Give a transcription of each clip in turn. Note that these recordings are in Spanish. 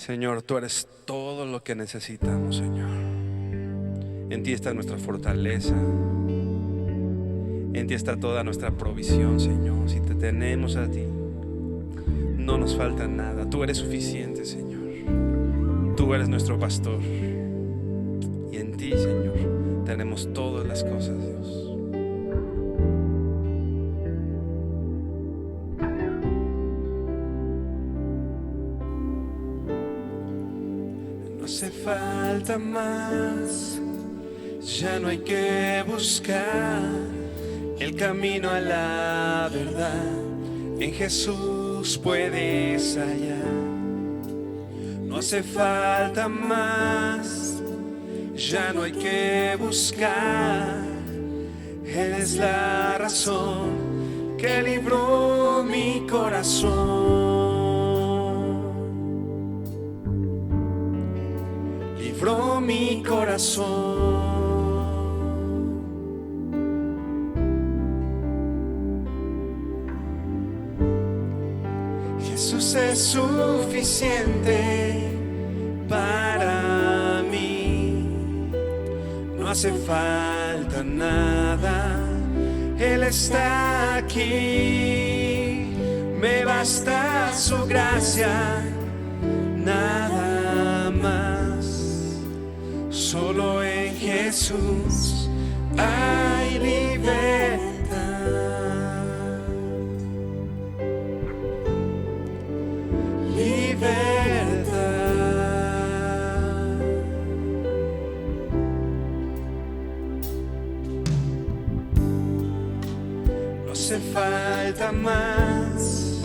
Señor, tú eres todo lo que necesitamos, Señor. En ti está nuestra fortaleza. En ti está toda nuestra provisión, Señor. Si te tenemos a ti, no nos falta nada. Tú eres suficiente, Señor. Tú eres nuestro pastor. Y en ti, Señor, tenemos todas las cosas, Dios. No hace falta más. Ya no hay que buscar el camino a la verdad. En Jesús puedes hallar. No hace falta más. Ya no hay que buscar. Él es la razón que libró mi corazón. Libró mi corazón. Jesús es suficiente para mí. No hace falta nada. Él está aquí. Me basta su gracia, nada más. Solo en Jesús hay libertad. No hace falta más.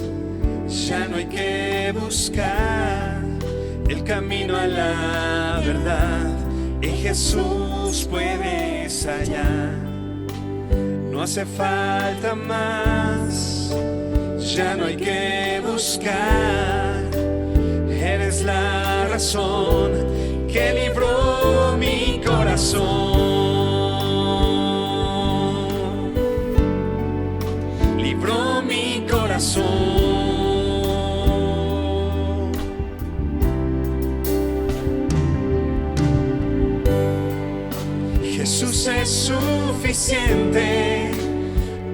Ya no hay que buscar el camino a la verdad. En Jesús puedes hallar. No hace falta más. Ya no hay que buscar. Eres la razón que libró mi corazón. Libró mi corazón. Jesús es suficiente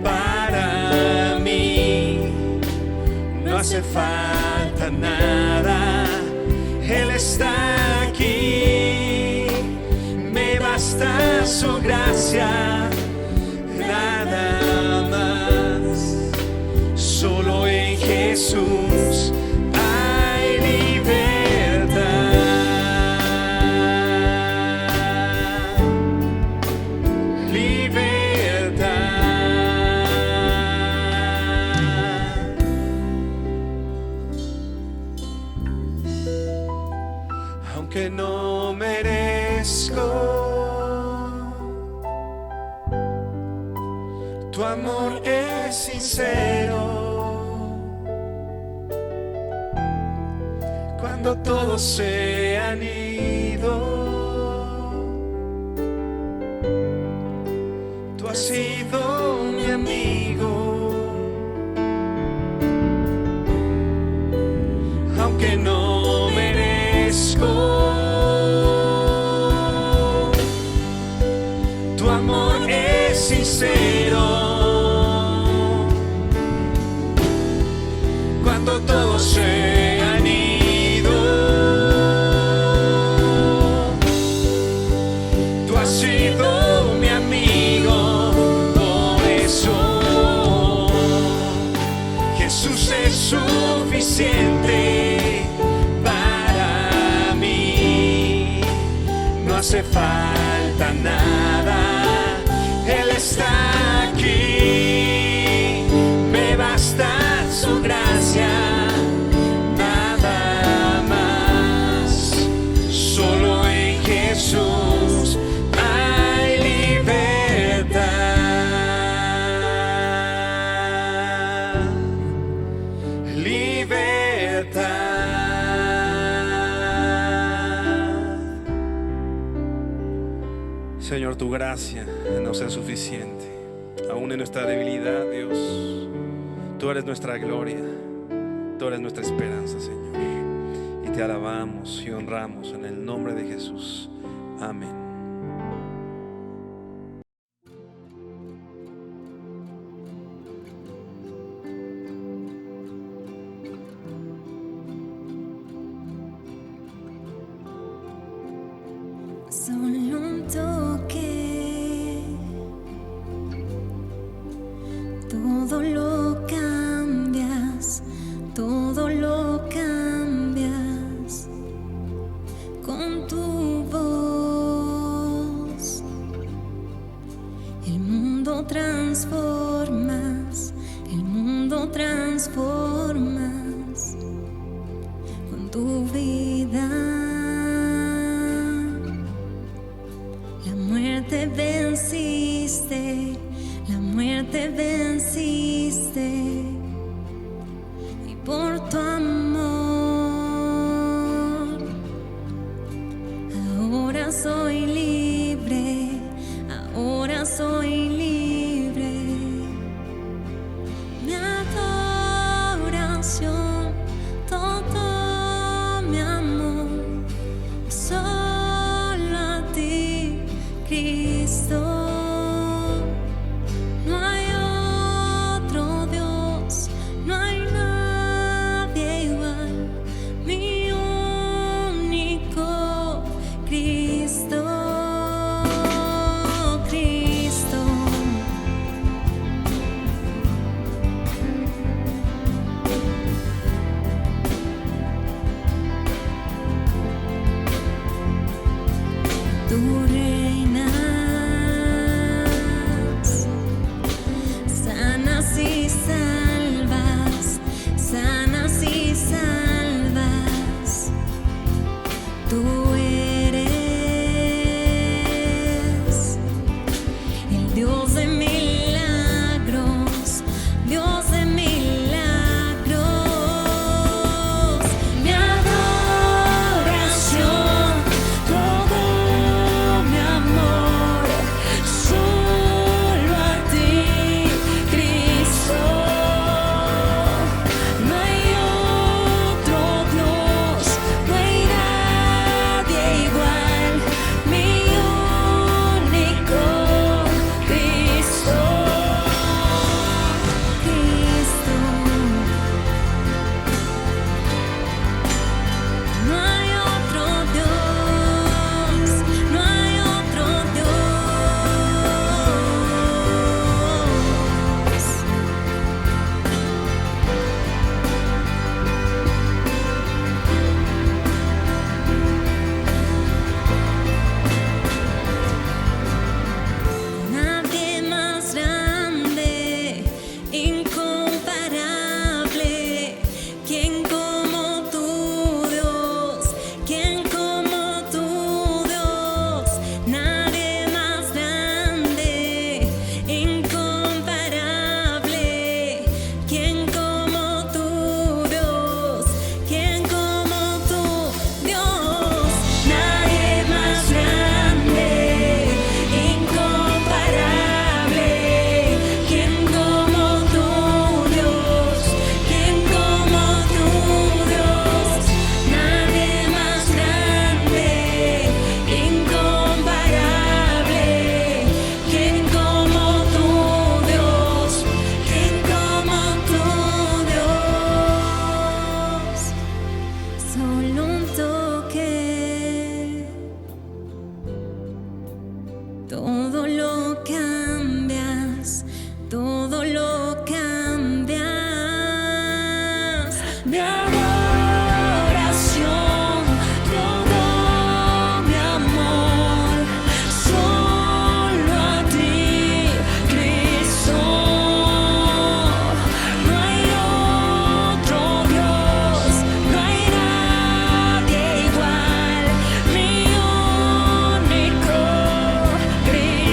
para mí. No hace falta nada. Él está aquí. Me basta su gracia, nada más. Solo en Jesús hay libertad. Libertad. Aunque no merezco tu amor es sincero. Cuando todos se han ido, tú has sido mi amigo. Aunque no merezco tu amor es sincero. Cuando todos se han ido, tú has sido mi amigo. Por eso Jesús es suficiente para mí. No hace falta nada. Él está aquí. Me basta su gracia, nada más. Solo en Jesús hay libertad. Libertad. Señor, tu gracia nos es suficiente. Aún en nuestra debilidad, Dios, tú eres nuestra gloria. Tú eres nuestra esperanza, Señor. Y te alabamos y honramos en el nombre de Jesús. Amén. Solo un toque, todo lo cambias, todo lo cambias con tu voz. El mundo transformas con tu vida. La muerte venciste, y por tu amor ahora soy libre, ahora soy libre. Mi adoración, todo mi amor, solo a ti, Cristo. Tú reinas, sanas y salvas, sanas y salvas. Tú eres el Dios de milagros, Dios de milagros. Mi adoración, todo mi amor, solo a ti, Cristo. No hay otro Dios, no hay nadie igual, mi único Cristo. Cristo. No hay otro Dios, no hay otro Dios. Nadie más grande, incomparable, quien como tu Dios, quien como tu Dios. Nadie más grande, incomparable, quien como tu Dios, quien como tu Dios. Nadie más grande, incomparable, quien como tu Dios, quien como tu Dios. Nadie más grande, incomparable, quien como tu Dios, quien como tu Dios. Solo un toque, todo lo cambias, todo lo cambias. Mi adoración, todo mi amor, solo a ti, Cristo. No hay otro Dios, no hay nadie igual, mi único Cristo.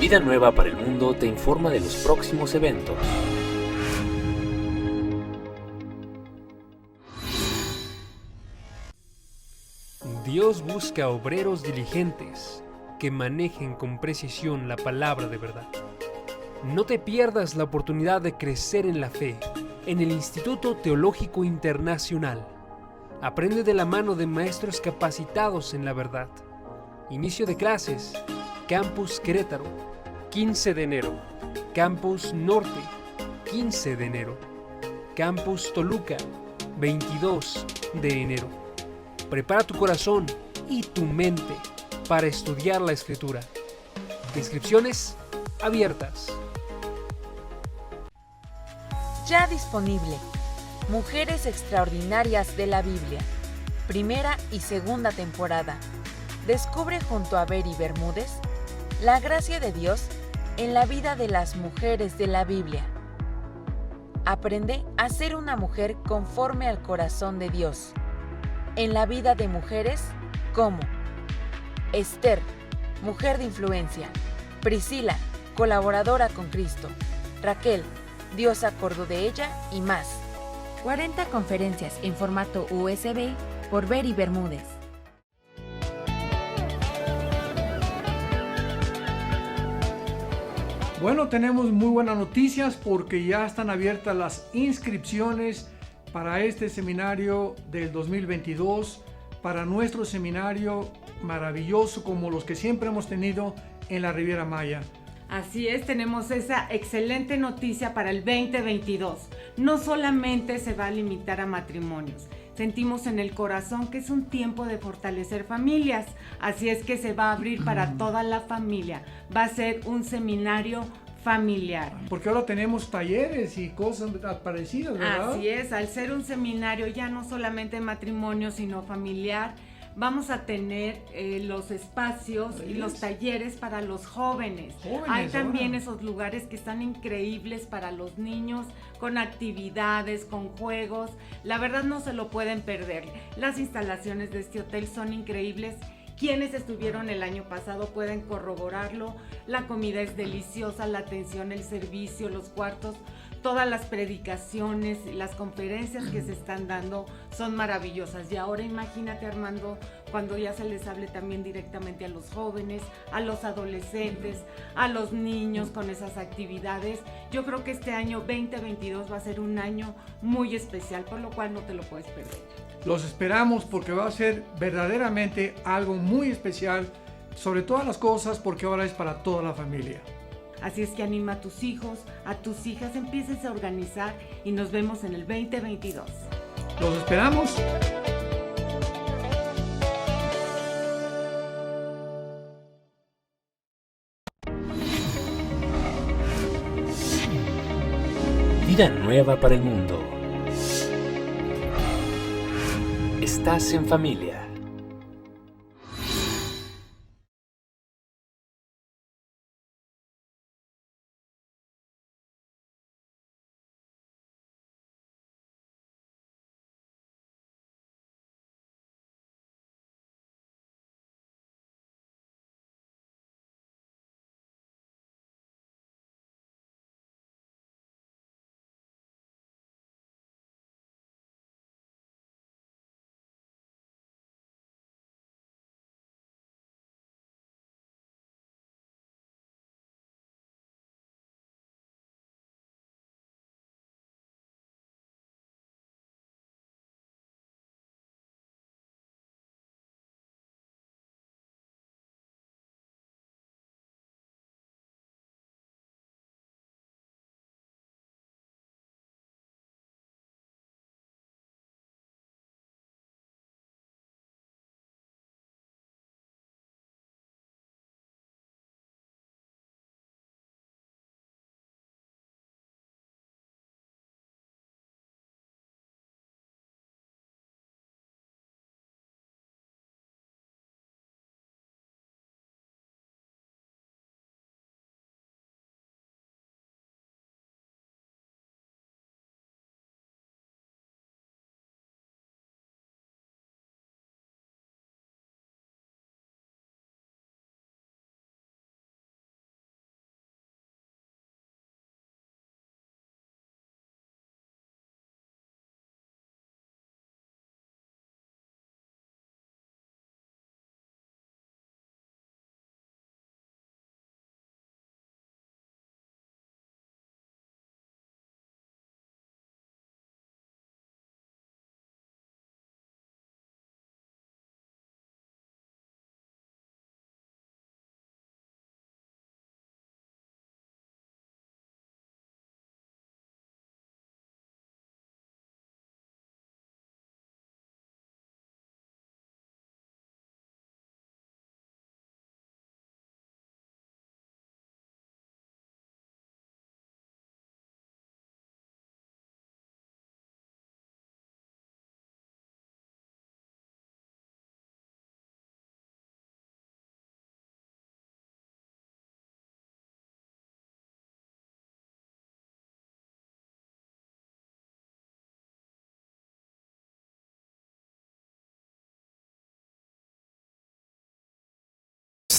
Vida Nueva para el Mundo te informa de los próximos eventos. Dios busca obreros diligentes que manejen con precisión la palabra de verdad. No te pierdas la oportunidad de crecer en la fe en el Instituto Teológico Internacional. Aprende de la mano de maestros capacitados en la verdad. Inicio de clases, Campus Querétaro, 15 de enero. Campus Norte, 15 de enero. Campus Toluca, 22 de enero. Prepara tu corazón y tu mente para estudiar la Escritura. Inscripciones abiertas. Ya disponible. Mujeres Extraordinarias de la Biblia. Primera y segunda temporada. Descubre junto a Beri Bermúdez la gracia de Dios en la vida de las mujeres de la Biblia. Aprende a ser una mujer conforme al corazón de Dios. En la vida de mujeres como Esther, mujer de influencia; Priscila, colaboradora con Cristo; Raquel, Dios se acordó de ella, y más. 40 conferencias en formato USB por Beri Bermúdez. Bueno, tenemos muy buenas noticias porque ya están abiertas las inscripciones para este seminario del 2022, para nuestro seminario maravilloso como los que siempre hemos tenido en la Riviera Maya. Así es, tenemos esa excelente noticia para el 2022. No solamente se va a limitar a matrimonios, sentimos en el corazón que es un tiempo de fortalecer familias, así es que se va a abrir para toda la familia. Va a ser un seminario familiar. Porque ahora tenemos talleres y cosas parecidas, ¿verdad? Así es, al ser un seminario ya no solamente matrimonio, sino familiar, vamos a tener los espacios y los talleres para los jóvenes. Hay también ahora esos lugares que están increíbles para los niños, con actividades, con juegos. La verdad no se lo pueden perder. Las instalaciones de este hotel son increíbles. Quienes estuvieron el año pasado pueden corroborarlo. La comida es deliciosa, la atención, el servicio, los cuartos, todas las predicaciones, las conferencias que se están dando son maravillosas. Y ahora imagínate, Armando, cuando ya se les hable también directamente a los jóvenes, a los adolescentes, a los niños con esas actividades. Yo creo que este año 2022 va a ser un año muy especial, por lo cual no te lo puedes perder. Los esperamos porque va a ser verdaderamente algo muy especial, sobre todas las cosas, porque ahora es para toda la familia. Así es que anima a tus hijos, a tus hijas, empieces a organizar y nos vemos en el 2022. Los esperamos. Vida Nueva para el Mundo. Estás en familia.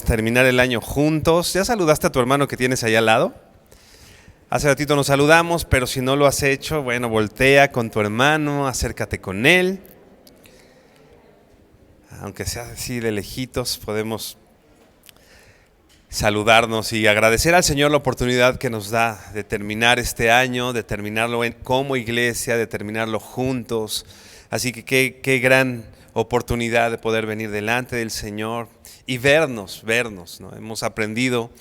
terminar el año juntos. ¿Ya saludaste a tu hermano que tienes ahí al lado? Hace ratito nos saludamos, pero si no lo has hecho, bueno, voltea con tu hermano, acércate con él. Aunque sea así de lejitos, podemos saludarnos y agradecer al Señor la oportunidad que nos da de terminar este año, de terminarlo como iglesia, de terminarlo juntos. Así que qué gran oportunidad de poder venir delante del Señor y vernos, ¿no? Hemos aprendido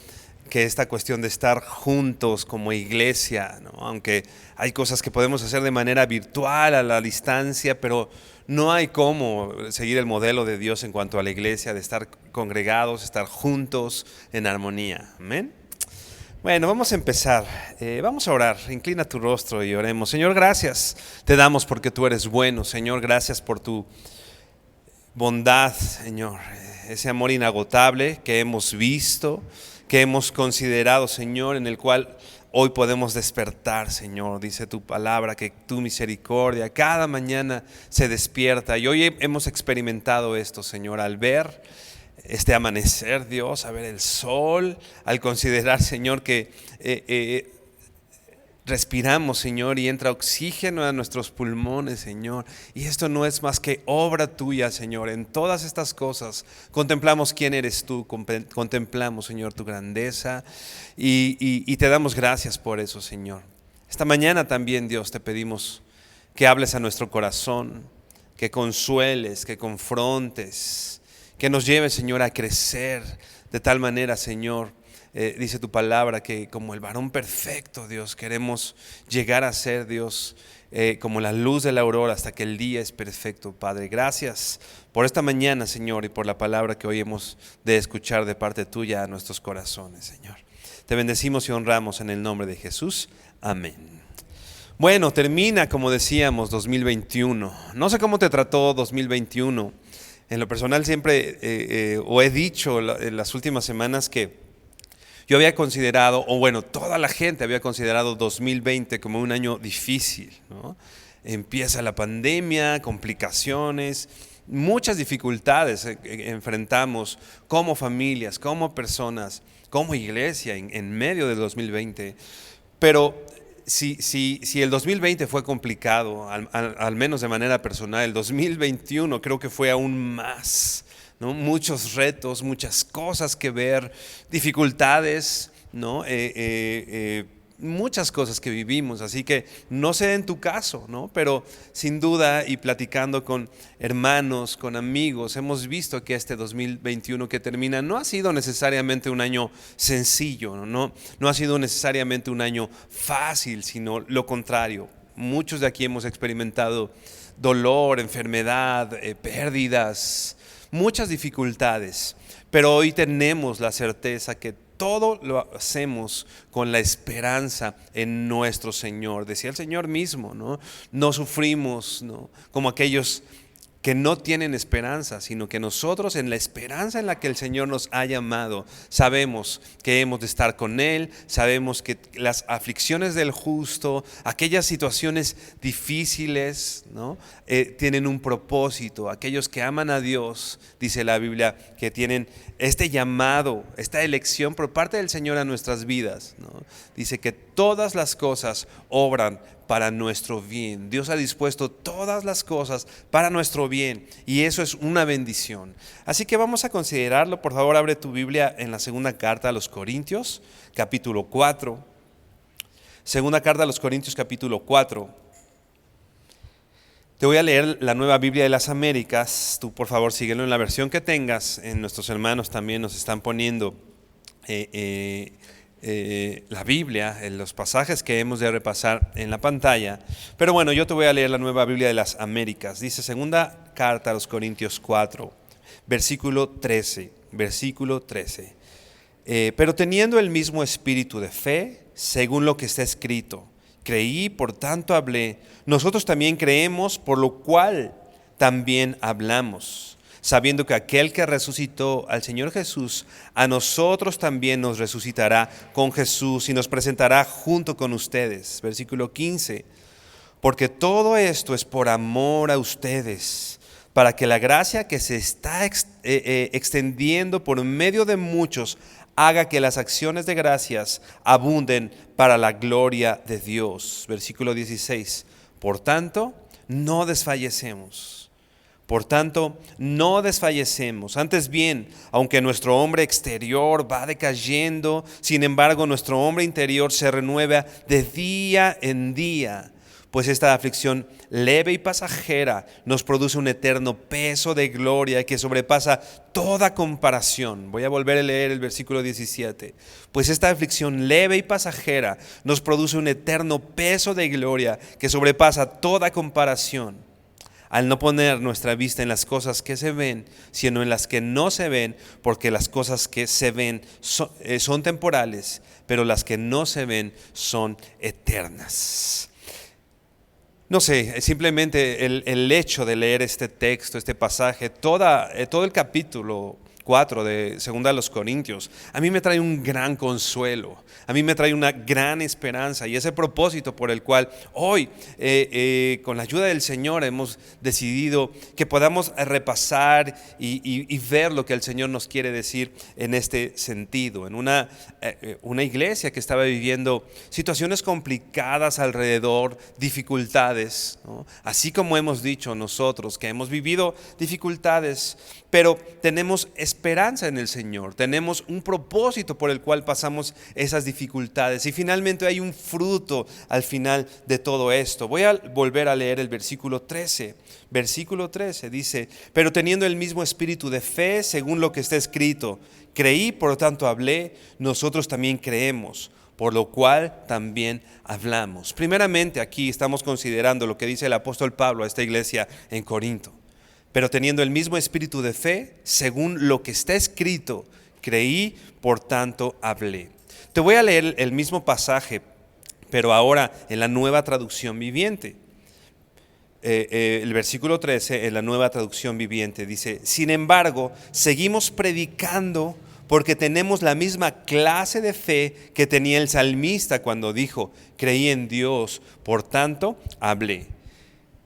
que esta cuestión de estar juntos como iglesia, ¿no? Aunque hay cosas que podemos hacer de manera virtual, a la distancia, pero no hay cómo seguir el modelo de Dios en cuanto a la iglesia, de estar congregados, estar juntos en armonía. Amén. Bueno, vamos a empezar. Vamos a orar. Inclina tu rostro y oremos. Señor, gracias te damos porque tú eres bueno. Señor, gracias por tu bondad, Señor. Ese amor inagotable que hemos visto, que hemos considerado, Señor, en el cual hoy podemos despertar, Señor. Dice tu palabra que tu misericordia cada mañana se despierta. Y hoy hemos experimentado esto, Señor, al ver este amanecer, Dios, a ver el sol, al considerar, Señor, que respiramos, Señor, y entra oxígeno a nuestros pulmones, Señor. Y esto no es más que obra tuya, Señor. En todas estas cosas contemplamos quién eres tú, contemplamos, Señor, tu grandeza y te damos gracias por eso, Señor. Esta mañana también, Dios, te pedimos que hables a nuestro corazón, que consueles, que confrontes, que nos lleves, Señor, a crecer de tal manera, Señor. Dice tu palabra que como el varón perfecto, Dios, queremos llegar a ser, Dios, como la luz de la aurora hasta que el día es perfecto, Padre. Gracias por esta mañana, Señor, y por la palabra que hoy hemos de escuchar de parte tuya a nuestros corazones, Señor. Te bendecimos y honramos en el nombre de Jesús. Amén. Bueno, termina, como decíamos, 2021. No sé cómo te trató 2021. En lo personal siempre, o he dicho en las últimas semanas que yo había considerado, o bueno, toda la gente había considerado 2020 como un año difícil, ¿no? Empieza la pandemia, complicaciones, muchas dificultades enfrentamos como familias, como personas, como iglesia en medio del 2020. Pero si el 2020 fue complicado, al menos de manera personal, el 2021 creo que fue aún más, ¿no? Muchos retos, muchas cosas que ver, dificultades, ¿no? Muchas cosas que vivimos, así que no sé en tu caso, ¿no? Pero sin duda, y platicando con hermanos, con amigos, hemos visto que este 2021 que termina no ha sido necesariamente un año sencillo, no ha sido necesariamente un año fácil, sino lo contrario. Muchos de aquí hemos experimentado dolor, enfermedad, pérdidas, muchas dificultades, pero hoy tenemos la certeza que todo lo hacemos con la esperanza en nuestro Señor. Decía el Señor mismo, ¿no? No sufrimos, ¿no?, como aquellos que no tienen esperanza, sino que nosotros, en la esperanza en la que el Señor nos ha llamado, sabemos que hemos de estar con Él, sabemos que las aflicciones del justo, aquellas situaciones difíciles, ¿no?, tienen un propósito. Aquellos que aman a Dios, dice la Biblia, que tienen este llamado, esta elección por parte del Señor a nuestras vidas, ¿no? Dice que todas las cosas obran para nuestro bien. Dios ha dispuesto todas las cosas para nuestro bien y eso es una bendición. Así que vamos a considerarlo. Por favor, abre tu Biblia en la segunda carta a los Corintios, capítulo 4. Segunda carta a los Corintios, capítulo 4. Te voy a leer la Nueva Biblia de las Américas. Tú, por favor, síguelo en la versión que tengas. Nuestros hermanos también nos están poniendo la Biblia, en los pasajes que hemos de repasar en la pantalla. Pero bueno, yo te voy a leer la Nueva Biblia de las Américas. Dice segunda carta a los Corintios 4, versículo 13. Pero teniendo el mismo espíritu de fe, según lo que está escrito, creí, por tanto hablé. Nosotros también creemos, por lo cual también hablamos, sabiendo que aquel que resucitó al Señor Jesús, a nosotros también nos resucitará con Jesús y nos presentará junto con ustedes. Versículo 15. Porque todo esto es por amor a ustedes, para que la gracia que se está extendiendo por medio de muchos haga que las acciones de gracias abunden para la gloria de Dios. Versículo 16. Por tanto, no desfallecemos. Por tanto, no desfallecemos. Antes bien, aunque nuestro hombre exterior va decayendo, sin embargo, nuestro hombre interior se renueva de día en día. Pues esta aflicción leve y pasajera nos produce un eterno peso de gloria que sobrepasa toda comparación. Voy a volver a leer el versículo 17. Pues esta aflicción leve y pasajera nos produce un eterno peso de gloria que sobrepasa toda comparación. Al no poner nuestra vista en las cosas que se ven, sino en las que no se ven, porque las cosas que se ven son temporales, pero las que no se ven son eternas. No sé, simplemente el hecho de leer este texto, este pasaje, todo el capítulo 4 de 2 Corintios, a mí me trae un gran consuelo, a mí me trae una gran esperanza, y ese propósito por el cual hoy, con la ayuda del Señor, hemos decidido que podamos repasar y ver lo que el Señor nos quiere decir en este sentido. En una iglesia que estaba viviendo situaciones complicadas alrededor, dificultades, ¿no? Así como hemos dicho nosotros que hemos vivido dificultades, pero tenemos esperanza en el Señor, tenemos un propósito por el cual pasamos esas dificultades, y finalmente hay un fruto al final de todo esto. Voy a volver a leer el versículo 13. Versículo 13 dice: pero teniendo el mismo espíritu de fe, según lo que está escrito, creí, por lo tanto hablé, nosotros también creemos, por lo cual también hablamos. Primeramente, aquí estamos considerando lo que dice el apóstol Pablo a esta iglesia en Corinto. Pero teniendo el mismo espíritu de fe, según lo que está escrito, creí, por tanto hablé. Te voy a leer el mismo pasaje, pero ahora en la Nueva Traducción Viviente. El versículo 13 en la Nueva Traducción Viviente dice: sin embargo, seguimos predicando porque tenemos la misma clase de fe que tenía el salmista cuando dijo: creí en Dios, por tanto hablé.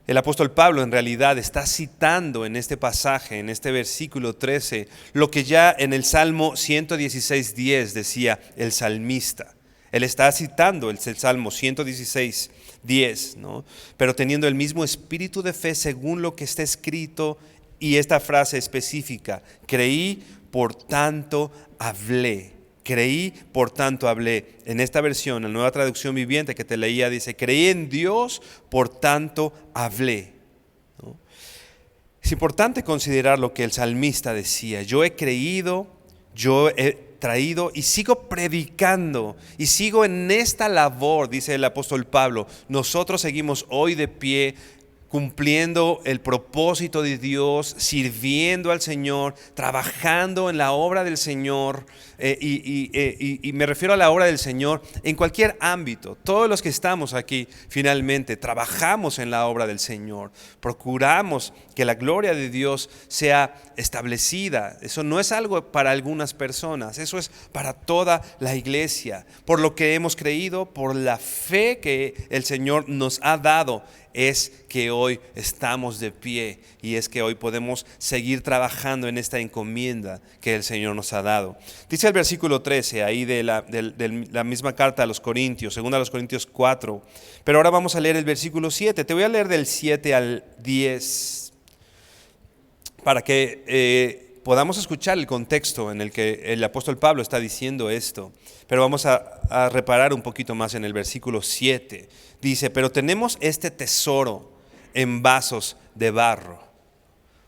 El apóstol Pablo en realidad está citando en este pasaje, en este versículo 13, lo que ya en el Salmo 116:10 decía el salmista. Él está citando el Salmo 116:10, ¿no? Pero teniendo el mismo espíritu de fe según lo que está escrito, y esta frase específica: creí, por tanto hablé. Creí, por tanto hablé. En esta versión, la Nueva Traducción Viviente que te leía, dice: creí en Dios, por tanto hablé, ¿no? Es importante considerar lo que el salmista decía: yo he creído, yo he traído y sigo predicando y sigo en esta labor, dice el apóstol Pablo. Nosotros seguimos hoy de pie, cumpliendo el propósito de Dios, sirviendo al Señor, trabajando en la obra del Señor, y me refiero a la obra del Señor en cualquier ámbito. Todos los que estamos aquí finalmente trabajamos en la obra del Señor, procuramos que la gloria de Dios sea establecida. Eso no es algo para algunas personas, eso es para toda la iglesia, por lo que hemos creído, por la fe que el Señor nos ha dado. Es que hoy estamos de pie, y es que hoy podemos seguir trabajando en esta encomienda que el Señor nos ha dado. Dice el versículo 13 ahí de la misma carta a los Corintios, según a los Corintios 4. Pero ahora vamos a leer el versículo 7. Te voy a leer del 7 al 10 para que podamos escuchar el contexto en el que el apóstol Pablo está diciendo esto. Pero vamos a reparar un poquito más en el versículo 7. Dice: pero tenemos este tesoro en vasos de barro.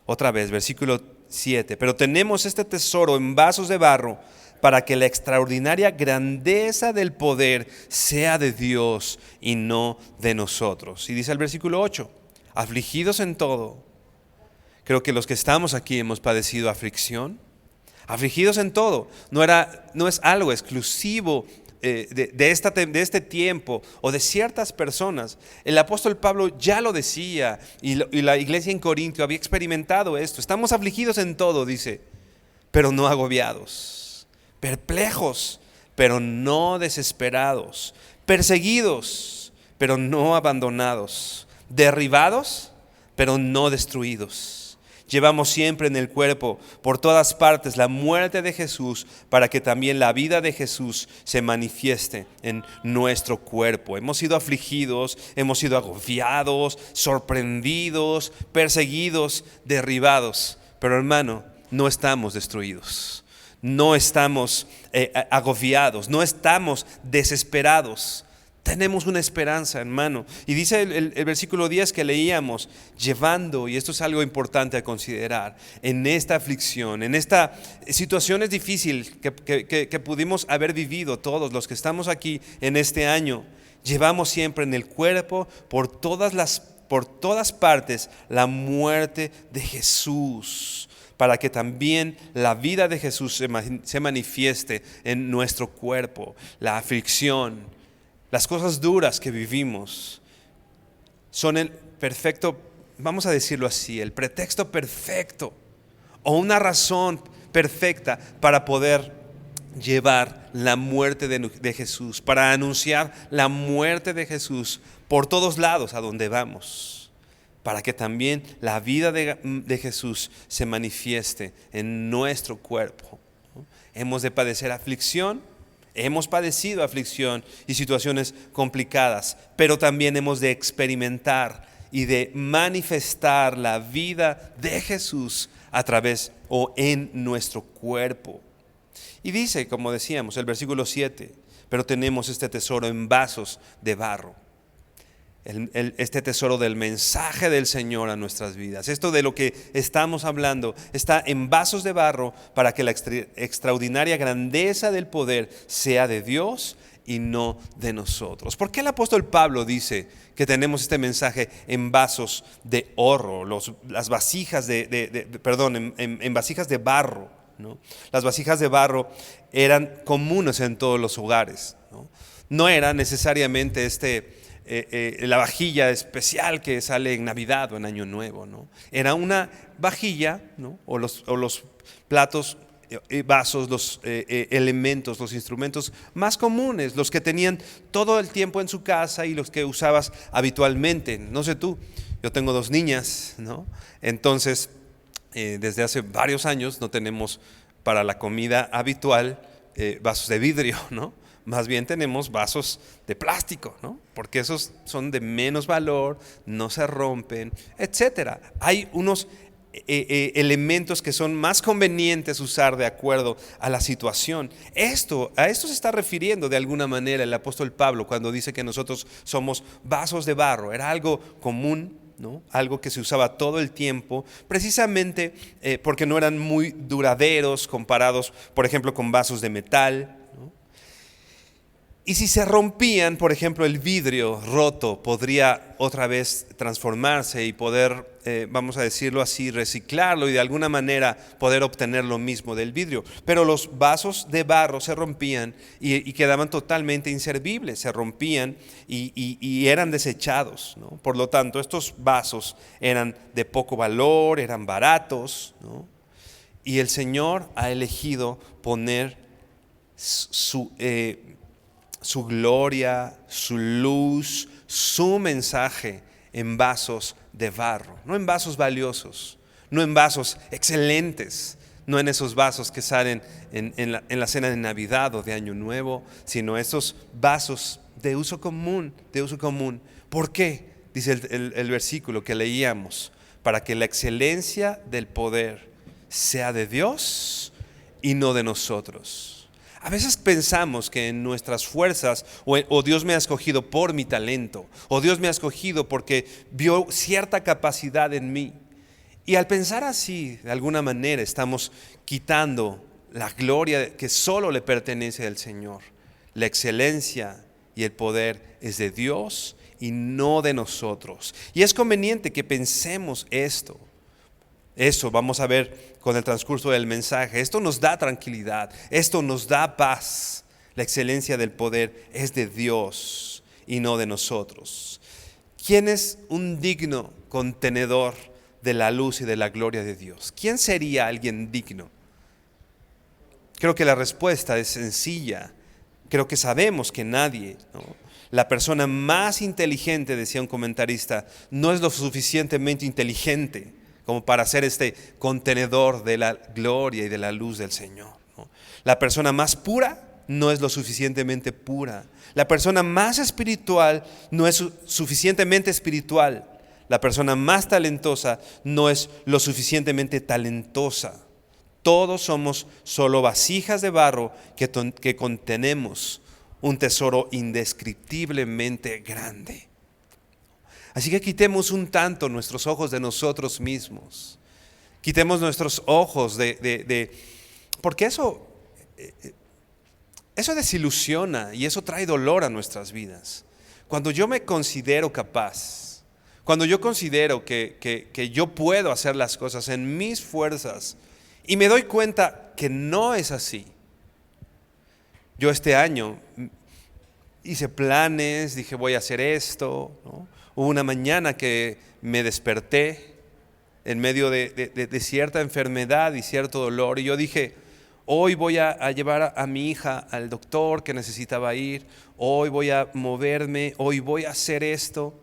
Otra vez, versículo 7. Pero tenemos este tesoro en vasos de barro, para que la extraordinaria grandeza del poder sea de Dios y no de nosotros. Y dice el versículo 8: afligidos en todo. Creo que los que estamos aquí hemos padecido aflicción. Afligidos en todo. No es algo exclusivo de este tiempo o de ciertas personas. El apóstol Pablo ya lo decía, y la iglesia en Corintio había experimentado esto. Estamos afligidos en todo, dice, pero no agobiados, perplejos, pero no desesperados, perseguidos, pero no abandonados, derribados, pero no destruidos. Llevamos siempre en el cuerpo, por todas partes, la muerte de Jesús, para que también la vida de Jesús se manifieste en nuestro cuerpo. Hemos sido afligidos, hemos sido agobiados, sorprendidos, perseguidos, derribados. Pero hermano, no estamos destruidos, no estamos agobiados, no estamos desesperados. Tenemos una esperanza, hermano. Y dice el versículo 10 que leíamos, llevando, y esto es algo importante a considerar, en esta aflicción, en esta situaciones difíciles que pudimos haber vivido todos los que estamos aquí en este año, llevamos siempre en el cuerpo por todas partes la muerte de Jesús, para que también la vida de Jesús se manifieste en nuestro cuerpo. La aflicción, las cosas duras que vivimos son el perfecto, vamos a decirlo así, el pretexto perfecto o una razón perfecta para poder llevar la muerte de Jesús, para anunciar la muerte de Jesús por todos lados a donde vamos, para que también la vida de Jesús se manifieste en nuestro cuerpo. Hemos de padecer aflicción. Hemos padecido aflicción y situaciones complicadas, pero también hemos de experimentar y de manifestar la vida de Jesús a través o en nuestro cuerpo. Y dice, como decíamos, el versículo 7, pero tenemos este tesoro en vasos de barro. Este tesoro del mensaje del Señor a nuestras vidas. Esto de lo que estamos hablando está en vasos de barro para que la extraordinaria grandeza del poder sea de Dios y no de nosotros. ¿Por qué el apóstol Pablo dice que tenemos este mensaje en vasos de oro, las vasijas en vasijas de barro, ¿no? Las vasijas de barro eran comunes en todos los hogares, no era necesariamente la vajilla especial que sale en Navidad o en Año Nuevo, ¿no? Era una vajilla, ¿no? o los platos, vasos, los elementos, los instrumentos más comunes, los que tenían todo el tiempo en su casa y los que usabas habitualmente. No sé tú, yo tengo 2 niñas, ¿no? Entonces desde hace varios años no tenemos para la comida habitual vasos de vidrio, ¿no? Más bien tenemos vasos de plástico, ¿no? Porque esos son de menos valor, no se rompen, etcétera. Hay unos elementos que son más convenientes usar de acuerdo a la situación. A esto se está refiriendo de alguna manera el apóstol Pablo cuando dice que nosotros somos vasos de barro. Era algo común, ¿no? Algo que se usaba todo el tiempo, precisamente porque no eran muy duraderos comparados, por ejemplo, con vasos de metal. Y si se rompían, por ejemplo, el vidrio roto podría otra vez transformarse y poder, vamos a decirlo así, reciclarlo y de alguna manera poder obtener lo mismo del vidrio. Pero los vasos de barro se rompían y quedaban totalmente inservibles, se rompían y eran desechados, ¿no? Por lo tanto, estos vasos eran de poco valor, eran baratos, ¿no? Y el Señor ha elegido poner su gloria, su luz, su mensaje en vasos de barro, no en vasos valiosos, no en vasos excelentes, no en esos vasos que salen en la cena de Navidad o de Año Nuevo, sino esos vasos de uso común, ¿Por qué? Dice el versículo que leíamos, para que la excelencia del poder sea de Dios y no de nosotros. A veces pensamos que en nuestras fuerzas o Dios me ha escogido por mi talento, o Dios me ha escogido porque vio cierta capacidad en mí. Y al pensar así, de alguna manera estamos quitando la gloria que solo le pertenece al Señor. La excelencia y el poder es de Dios y no de nosotros. Y es conveniente que pensemos esto. Eso vamos a ver con el transcurso del mensaje. Esto nos da tranquilidad, esto nos da paz. La excelencia del poder es de Dios y no de nosotros. ¿Quién es un digno contenedor de la luz y de la gloria de Dios? ¿Quién sería alguien digno? Creo que la respuesta es sencilla. Creo que sabemos que nadie, ¿no? La persona más inteligente, decía un comentarista, no es lo suficientemente inteligente como para ser este contenedor de la gloria y de la luz del Señor, ¿no? La persona más pura no es lo suficientemente pura. La persona más espiritual no es suficientemente espiritual. La persona más talentosa no es lo suficientemente talentosa. Todos somos solo vasijas de barro que contenemos un tesoro indescriptiblemente grande. Así que quitemos un tanto nuestros ojos de nosotros mismos. Quitemos nuestros ojos porque eso desilusiona y eso trae dolor a nuestras vidas. Cuando yo me considero capaz, cuando yo considero que yo puedo hacer las cosas en mis fuerzas y me doy cuenta que no es así. Yo este año hice planes, dije voy a hacer esto, ¿no? Hubo una mañana que me desperté en medio de cierta enfermedad y cierto dolor y yo dije, hoy voy a llevar a mi hija al doctor que necesitaba ir, hoy voy a moverme, hoy voy a hacer esto,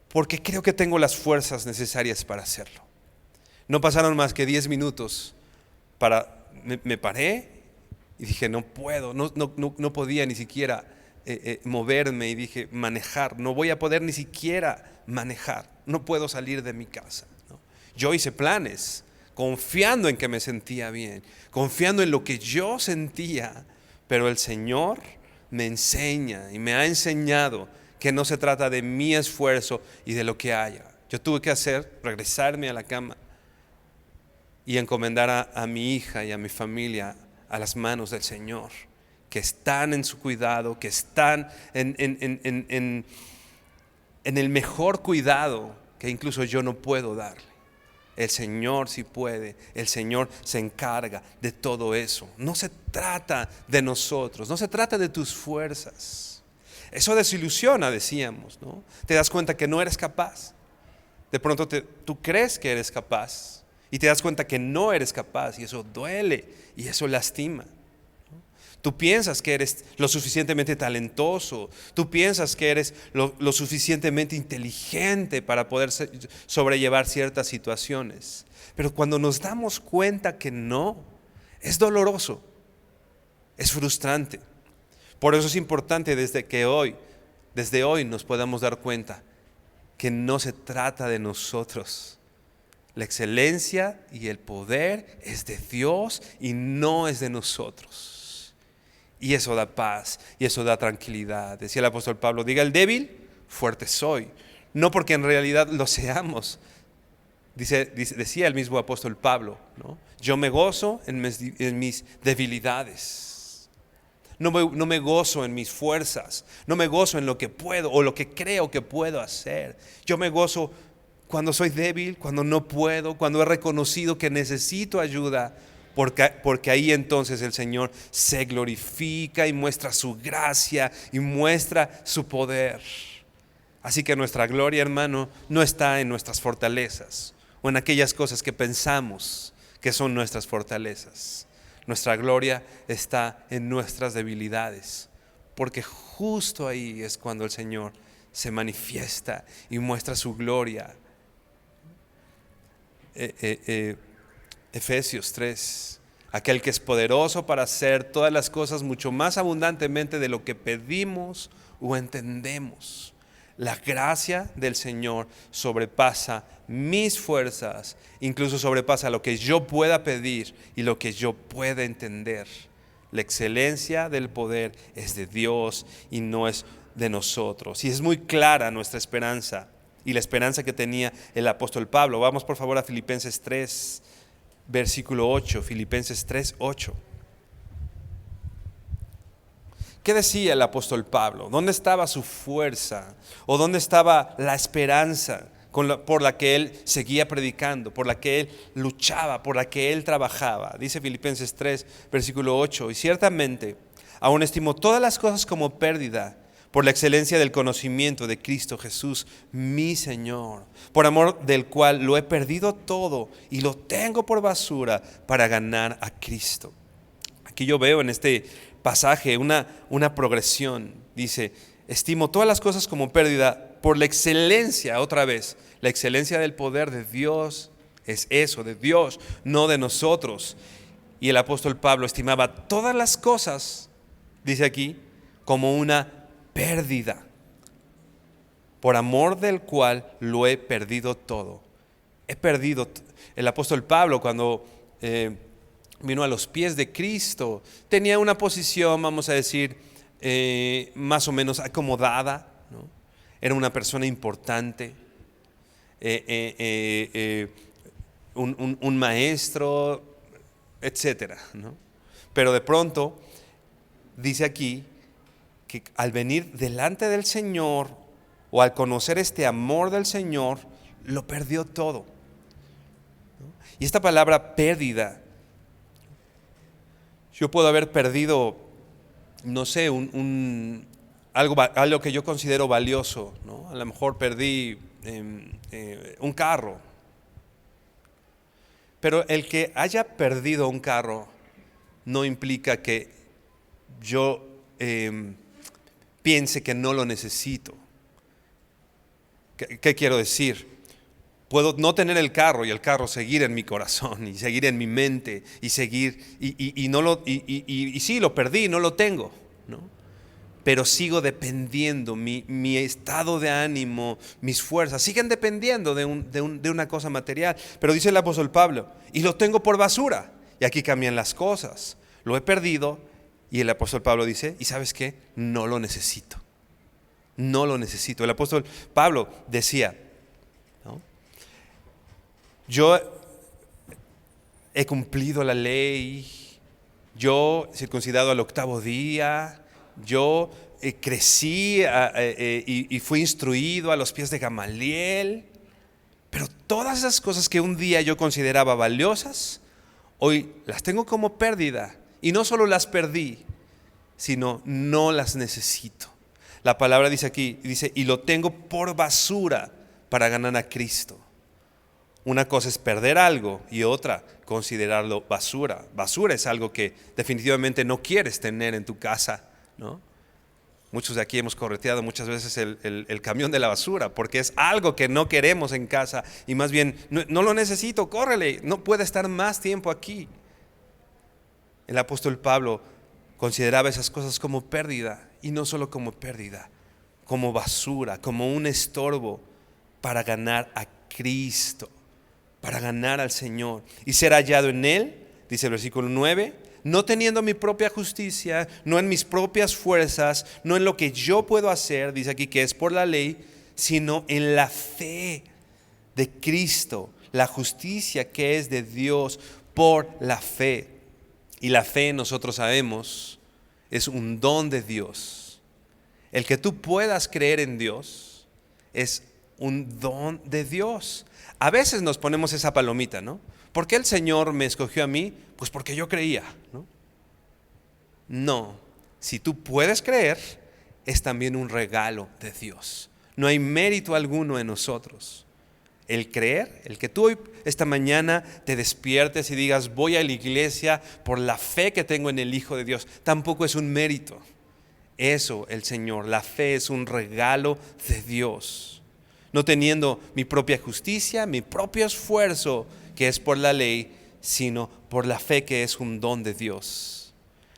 porque creo que tengo las fuerzas necesarias para hacerlo. No pasaron más que 10 minutos me paré y dije, no puedo, no podía ni siquiera moverme y dije, manejar, no voy a poder ni siquiera manejar, no puedo salir de mi casa, ¿no? Yo hice planes, confiando en que me sentía bien, confiando en lo que yo sentía, pero el Señor me enseña y me ha enseñado que no se trata de mi esfuerzo y de lo que haya. Yo tuve que regresarme a la cama y encomendar a mi hija y a mi familia a las manos del Señor, que están en su cuidado, que están en el mejor cuidado que incluso yo no puedo darle. El Señor sí puede, el Señor se encarga de todo eso. No se trata de nosotros, no se trata de tus fuerzas. Eso desilusiona, decíamos, ¿no? Te das cuenta que no eres capaz. De pronto tú crees que eres capaz y te das cuenta que no eres capaz y eso duele y eso lastima. Tú piensas que eres lo suficientemente talentoso, tú piensas que eres lo suficientemente inteligente para poder sobrellevar ciertas situaciones. Pero cuando nos damos cuenta que no, es doloroso, es frustrante. Por eso es importante desde hoy nos podamos dar cuenta que no se trata de nosotros. La excelencia y el poder es de Dios y no es de nosotros. Y eso da paz y eso da tranquilidad. Decía el apóstol Pablo, diga el débil, fuerte soy. No porque en realidad lo seamos. Decía el mismo apóstol Pablo, ¿no? Yo me gozo en mis debilidades. No me gozo en mis fuerzas. No me gozo en lo que puedo o lo que creo que puedo hacer. Yo me gozo cuando soy débil, cuando no puedo, cuando he reconocido que necesito ayuda. Porque ahí entonces el Señor se glorifica y muestra su gracia y muestra su poder. Así que nuestra gloria, hermano, no está en nuestras fortalezas o en aquellas cosas que pensamos que son nuestras fortalezas. Nuestra gloria está en nuestras debilidades, porque justo ahí es cuando el Señor se manifiesta y muestra su gloria. Efesios 3, aquel que es poderoso para hacer todas las cosas mucho más abundantemente de lo que pedimos o entendemos. La gracia del Señor sobrepasa mis fuerzas, incluso sobrepasa lo que yo pueda pedir y lo que yo pueda entender. La excelencia del poder es de Dios y no es de nosotros. Y es muy clara nuestra esperanza y la esperanza que tenía el apóstol Pablo. Vamos por favor a Filipenses 3, versículo 8, Filipenses 3, 8. ¿Qué decía el apóstol Pablo? ¿Dónde estaba su fuerza? ¿O dónde estaba la esperanza por la que él seguía predicando, por la que él luchaba, por la que él trabajaba? Dice Filipenses 3, versículo 8, y ciertamente aún estimo todas las cosas como pérdida por la excelencia del conocimiento de Cristo Jesús, mi Señor, por amor del cual lo he perdido todo y lo tengo por basura para ganar a Cristo. Aquí yo veo en este pasaje una progresión. Dice, estimo todas las cosas como pérdida por la excelencia, otra vez, la excelencia del poder de Dios es eso, de Dios, no de nosotros. Y el apóstol Pablo estimaba todas las cosas, dice aquí, como una pérdida, por amor del cual lo he perdido todo. He perdido. El apóstol Pablo, cuando vino a los pies de Cristo, tenía una posición, vamos a decir, más o menos acomodada, ¿no? Era una persona importante, un maestro, etcétera, ¿no? Pero de pronto dice aquí que al venir delante del Señor o al conocer este amor del Señor, lo perdió todo, ¿no? Y esta palabra pérdida, yo puedo haber perdido, no sé, algo que yo considero valioso, ¿no? A lo mejor perdí un carro. Pero el que haya perdido un carro no implica que yo piense que no lo necesito. ¿Qué quiero decir? Puedo no tener el carro y el carro seguir en mi corazón y seguir en mi mente y seguir y sí, lo perdí, no lo tengo, ¿no? Pero sigo dependiendo, mi estado de ánimo, mis fuerzas siguen dependiendo de una cosa material. Pero dice el apóstol Pablo, y lo tengo por basura. Y aquí cambian las cosas. Lo he perdido y el apóstol Pablo dice, ¿y sabes qué? No lo necesito. No lo necesito. El apóstol Pablo decía, ¿no? Yo he cumplido la ley, yo circuncidado al 8º día, yo crecí y fui instruido a los pies de Gamaliel, pero todas esas cosas que un día yo consideraba valiosas, hoy las tengo como pérdida, y no solo las perdí, sino no las necesito. La palabra dice aquí, dice, y lo tengo por basura para ganar a Cristo. Una cosa es perder algo y otra considerarlo basura. Basura es algo que definitivamente no quieres tener en tu casa, ¿no? Muchos de aquí hemos correteado muchas veces el camión de la basura porque es algo que no queremos en casa y más bien no lo necesito, córrele, no puede estar más tiempo aquí. El apóstol Pablo consideraba esas cosas como pérdida, y no solo como pérdida, como basura, como un estorbo para ganar a Cristo, para ganar al Señor y ser hallado en Él, dice el versículo 9, no teniendo mi propia justicia, no en mis propias fuerzas, no en lo que yo puedo hacer, dice aquí que es por la ley, sino en la fe de Cristo, la justicia que es de Dios por la fe. Y la fe, nosotros sabemos, es un don de Dios. El que tú puedas creer en Dios es un don de Dios. A veces nos ponemos esa palomita, ¿no? ¿Por qué el Señor me escogió a mí? Pues porque yo creía, ¿no? No, si tú puedes creer, es también un regalo de Dios. No hay mérito alguno en nosotros. El creer, el que tú hoy, esta mañana, te despiertes y digas, voy a la iglesia por la fe que tengo en el Hijo de Dios, tampoco es un mérito. Eso, el Señor, la fe es un regalo de Dios. No teniendo mi propia justicia, mi propio esfuerzo, que es por la ley, sino por la fe que es un don de Dios.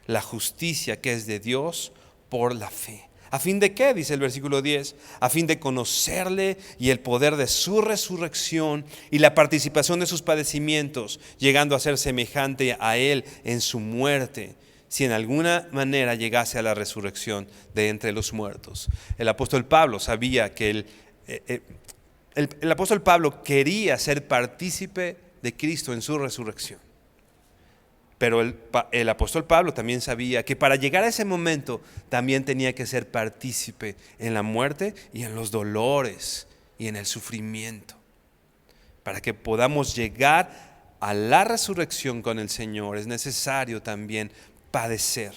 La justicia que es de Dios por la fe. ¿A fin de qué? Dice el versículo 10. A fin de conocerle y el poder de su resurrección y la participación de sus padecimientos, llegando a ser semejante a él en su muerte, si en alguna manera llegase a la resurrección de entre los muertos. El apóstol Pablo sabía que el apóstol Pablo quería ser partícipe de Cristo en su resurrección. Pero el apóstol Pablo también sabía que para llegar a ese momento también tenía que ser partícipe en la muerte y en los dolores y en el sufrimiento. Para que podamos llegar a la resurrección con el Señor es necesario también padecer.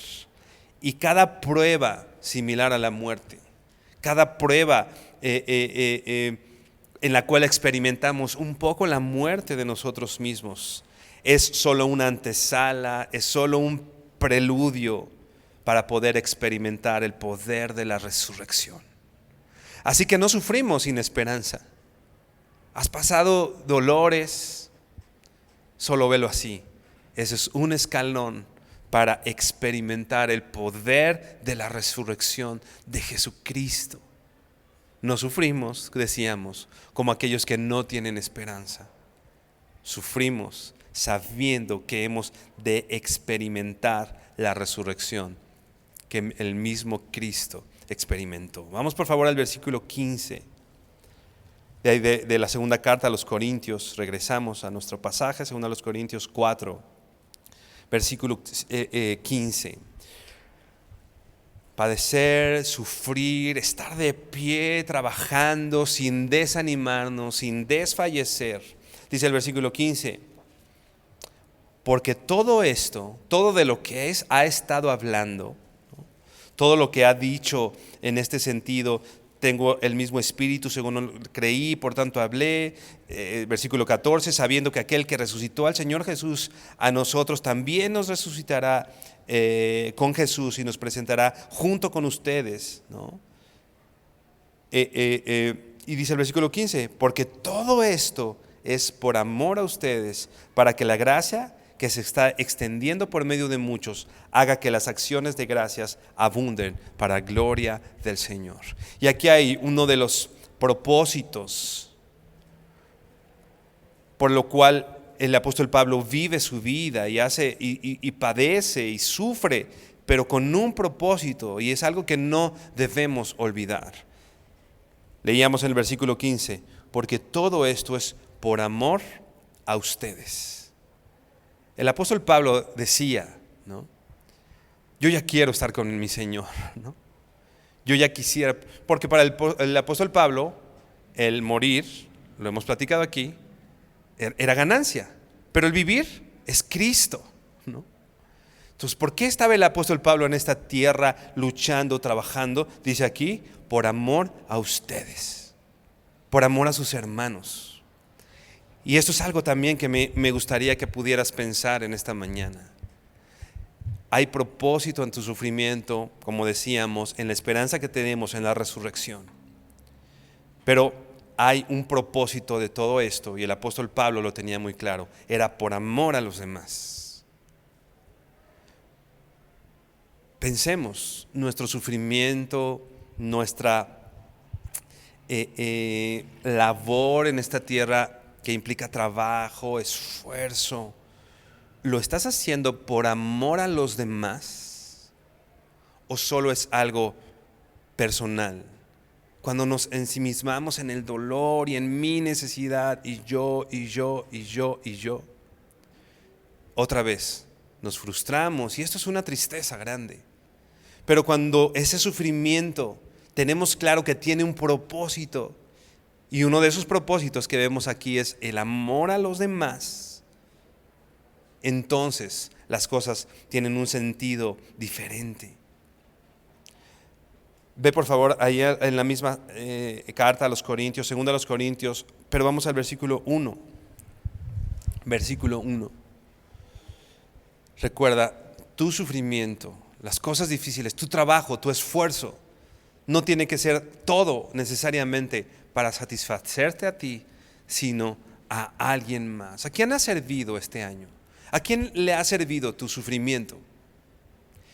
Y cada prueba similar a la muerte, cada prueba en la cual experimentamos un poco la muerte de nosotros mismos, es solo una antesala, es solo un preludio para poder experimentar el poder de la resurrección. Así que no sufrimos sin esperanza. Has pasado dolores, solo velo así. Ese es un escalón para experimentar el poder de la resurrección de Jesucristo. No sufrimos, decíamos, como aquellos que no tienen esperanza. Sufrimos sabiendo que hemos de experimentar la resurrección que el mismo Cristo experimentó. Vamos por favor al versículo 15 de la segunda carta a los Corintios. Regresamos a nuestro pasaje, 2 Corintios 4, versículo 15. Padecer, sufrir, estar de pie, trabajando, sin desanimarnos, sin desfallecer. Dice el versículo 15, porque todo esto, todo de lo que ha estado hablando, ¿no? Todo lo que ha dicho en este sentido, tengo el mismo espíritu según creí, por tanto hablé. Versículo 14, sabiendo que aquel que resucitó al Señor Jesús, a nosotros también nos resucitará con Jesús y nos presentará junto con ustedes, ¿no? Y dice el versículo 15, porque todo esto es por amor a ustedes, para que la gracia que se está extendiendo por medio de muchos haga que las acciones de gracias abunden para gloria del Señor. Y aquí hay uno de los propósitos por lo cual el apóstol Pablo vive su vida y hace y padece y sufre, pero con un propósito, y es algo que no debemos olvidar. Leíamos en el versículo 15, porque todo esto es por amor a ustedes. El apóstol Pablo decía, ¿no? Yo ya quiero estar con mi Señor, ¿no? Yo ya quisiera, porque para el apóstol Pablo, el morir, lo hemos platicado aquí, era ganancia, pero el vivir es Cristo, ¿no? Entonces, ¿por qué estaba el apóstol Pablo en esta tierra luchando, trabajando? Dice aquí, por amor a ustedes, por amor a sus hermanos. Y esto es algo también que me gustaría que pudieras pensar en esta mañana. Hay propósito en tu sufrimiento, como decíamos, en la esperanza que tenemos en la resurrección. Pero hay un propósito de todo esto, y el apóstol Pablo lo tenía muy claro, era por amor a los demás. Pensemos, nuestro sufrimiento, nuestra labor en esta tierra que implica trabajo, esfuerzo, ¿lo estás haciendo por amor a los demás o solo es algo personal? Cuando nos ensimismamos en el dolor y en mi necesidad y yo, otra vez nos frustramos y esto es una tristeza grande. Pero cuando ese sufrimiento tenemos claro que tiene un propósito, y uno de esos propósitos que vemos aquí es el amor a los demás, entonces las cosas tienen un sentido diferente. Ve por favor ahí en la misma carta a los Corintios, 2 Corintios, pero vamos al versículo 1. Versículo 1. Recuerda, tu sufrimiento, las cosas difíciles, tu trabajo, tu esfuerzo, no tiene que ser todo necesariamente para satisfacerte a ti, sino a alguien más. ¿A quién ha servido este año? ¿A quién le ha servido tu sufrimiento?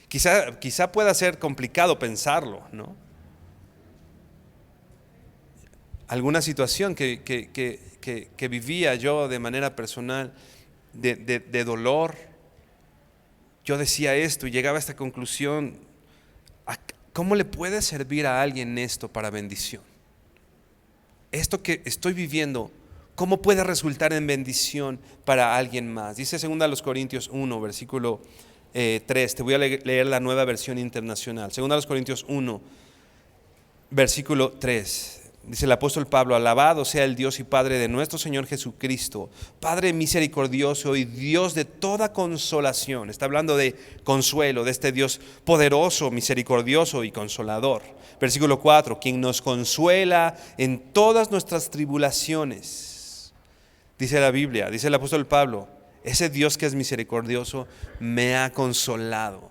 Quizá pueda ser complicado pensarlo, ¿no? Alguna situación que vivía yo de manera personal, de dolor, yo decía esto y llegaba a esta conclusión: ¿cómo le puede servir a alguien esto para bendición? Esto que estoy viviendo, ¿cómo puede resultar en bendición para alguien más? Dice 2 Corintios 1, versículo 3, te voy a leer la Nueva Versión Internacional. 2 Corintios 1, versículo 3. Dice el apóstol Pablo: alabado sea el Dios y Padre de nuestro Señor Jesucristo, Padre misericordioso y Dios de toda consolación. Está hablando de consuelo, de este Dios poderoso, misericordioso y consolador. Versículo 4, quien nos consuela en todas nuestras tribulaciones. Dice la Biblia, dice el apóstol Pablo, ese Dios que es misericordioso me ha consolado.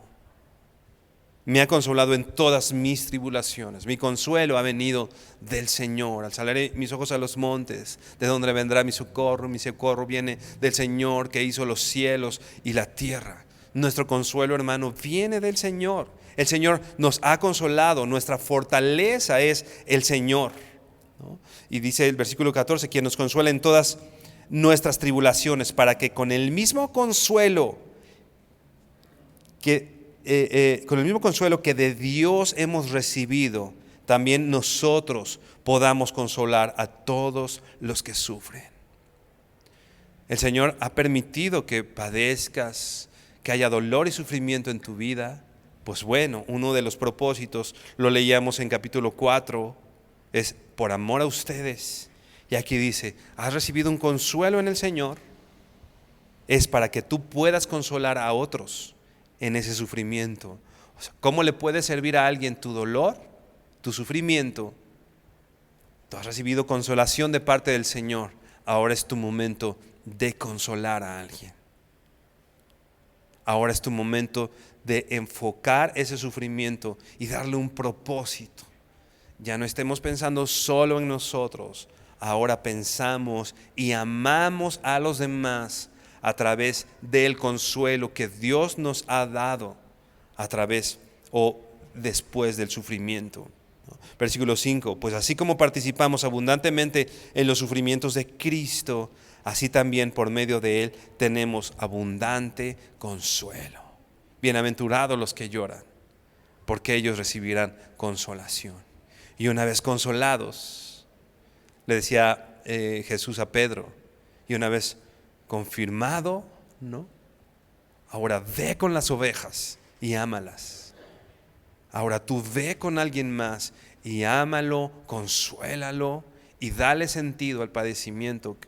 me ha consolado en todas mis tribulaciones. Mi consuelo ha venido del Señor. Alzaré mis ojos a los montes, de donde vendrá mi socorro. Mi socorro viene del Señor que hizo los cielos y la tierra. Nuestro consuelo, hermano, viene del Señor. El Señor nos ha consolado. Nuestra fortaleza es el Señor, ¿no? Y dice el versículo 14, quien nos consuela en todas nuestras tribulaciones, para que con el mismo consuelo que de Dios hemos recibido, también nosotros podamos consolar a todos los que sufren. El Señor ha permitido que padezcas, que haya dolor y sufrimiento en tu vida. Pues bueno, uno de los propósitos, lo leíamos en capítulo 4, es por amor a ustedes. Y aquí dice, has recibido un consuelo en el Señor, es para que tú puedas consolar a otros en ese sufrimiento. O sea, ¿cómo le puede servir a alguien tu dolor, tu sufrimiento? Tú has recibido consolación de parte del Señor. Ahora es tu momento de consolar a alguien. Ahora es tu momento de enfocar ese sufrimiento y darle un propósito. Ya no estemos pensando solo en nosotros. Ahora pensamos y amamos a los demás a través del consuelo que Dios nos ha dado a través o después del sufrimiento. Versículo 5, pues así como participamos abundantemente en los sufrimientos de Cristo, así también por medio de Él tenemos abundante consuelo. Bienaventurados los que lloran, porque ellos recibirán consolación. Y una vez consolados, le decía Jesús a Pedro, y una vez confirmado, ¿no? Ahora ve con las ovejas y ámalas. Ahora tú ve con alguien más y ámalo, consuélalo y dale sentido al padecimiento,